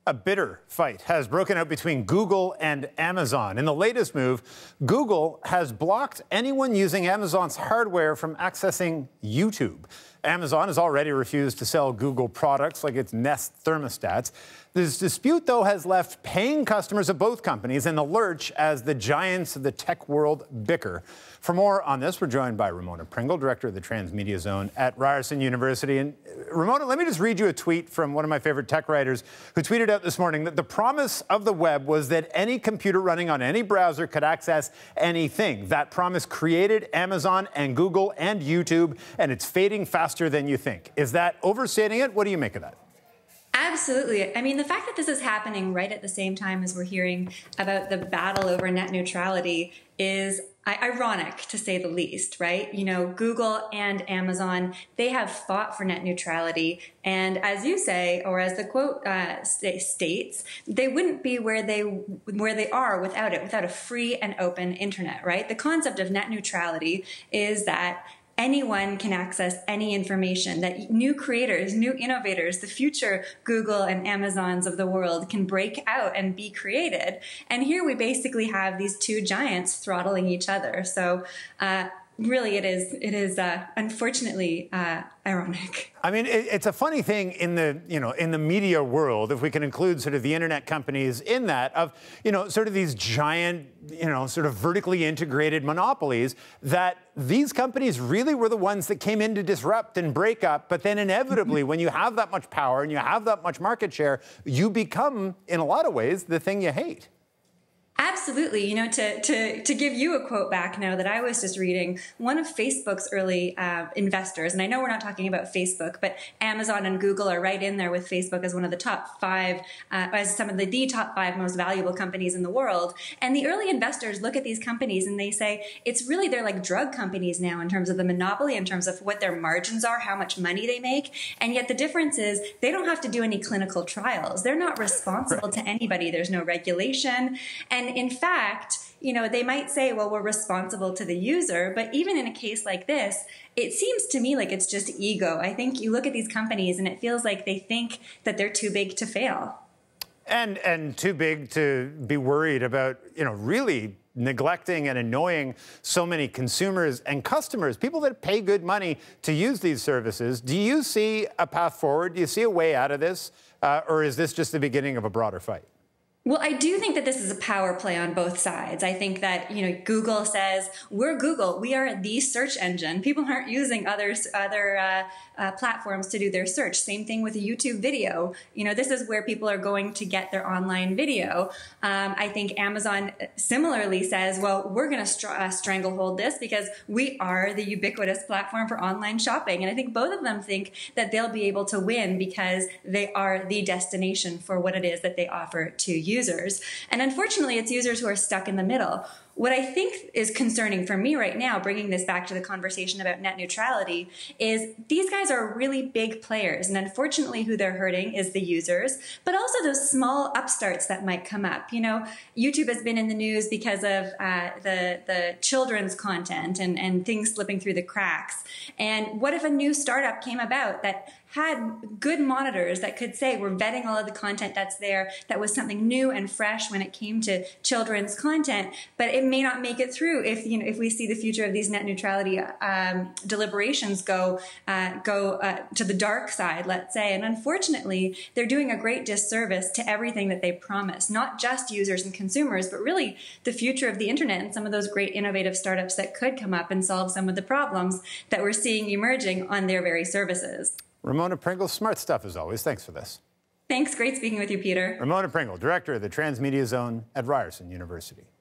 A bitter fight has broken out between Google and Amazon. In the latest move, Google has blocked anyone using Amazon's hardware from accessing YouTube. Amazon has already refused to sell Google products like its Nest thermostats. This dispute, though, has left paying customers of both companies in the lurch as the giants of the tech world bicker. For more on this, we're joined by Ramona Pringle, director of the Transmedia Zone at Ryerson University. And Ramona, let me just read you a tweet from one of my favorite tech writers who tweeted out this morning that the promise of the web was that any computer running on any browser could access anything. That promise created Amazon and Google and YouTube, and it's fading faster than you think. Is that overstating it? What do you make of that? Absolutely. I mean, the fact that this is happening right at the same time as we're hearing about the battle over net neutrality is ironic, to say the least, right? You know, Google and Amazon, they have fought for net neutrality. And as you say, or as the quote states, they wouldn't be where they are without it, without a free and open internet, right? The concept of net neutrality is that anyone can access any information, that new creators, new innovators, the future Google and Amazons of the world can break out and be created. And here we basically have these two giants throttling each other. So really it is unfortunately ironic. I mean, it's a funny thing in the media world, if we can include sort of the internet companies in that, of, sort of these giant, sort of vertically integrated monopolies, that these companies really were the ones that came in to disrupt and break up. But then inevitably, when you have that much power and you have that much market share, you become, in a lot of ways, the thing you hate. Absolutely. To give you a quote back now that I was just reading, one of Facebook's early investors, and I know we're not talking about Facebook, but Amazon and Google are right in there with Facebook as one of the top five, as some of the top five most valuable companies in the world. And the early investors look at these companies and they say, they're like drug companies now in terms of the monopoly, in terms of what their margins are, how much money they make. And yet the difference is they don't have to do any clinical trials. They're not responsible to anybody. There's no regulation. And in fact, they might say, well, we're responsible to the user, but even in a case like this, it seems to me like it's just ego. I think you look at these companies and it feels like they think that they're too big to fail. And too big to be worried about, really neglecting and annoying so many consumers and customers, people that pay good money to use these services. Do you see a path forward? Do you see a way out of this? Or is this just the beginning of a broader fight? Well, I do think that this is a power play on both sides. I think that, Google says, we're Google. We are the search engine. People aren't using other platforms to do their search. Same thing with YouTube video. This is where people are going to get their online video. I think Amazon similarly says, well, we're going to stranglehold this because we are the ubiquitous platform for online shopping. And I think both of them think that they'll be able to win because they are the destination for what it is that they offer to users. And unfortunately, it's users who are stuck in the middle. What I think is concerning for me right now, bringing this back to the conversation about net neutrality, is these guys are really big players. And unfortunately, who they're hurting is the users, but also those small upstarts that might come up. YouTube has been in the news because of the children's content and things slipping through the cracks. And what if a new startup came about that had good monitors that could say, we're vetting all of the content that's there, that was something new and fresh when it came to children's content, but it may not make it through if we see the future of these net neutrality deliberations go to the dark side, let's say. And unfortunately, they're doing a great disservice to everything that they promise, not just users and consumers, but really the future of the internet and some of those great innovative startups that could come up and solve some of the problems that we're seeing emerging on their very services. Ramona Pringle, smart stuff as always. Thanks for this. Thanks. Great speaking with you, Peter. Ramona Pringle, director of the Transmedia Zone at Ryerson University.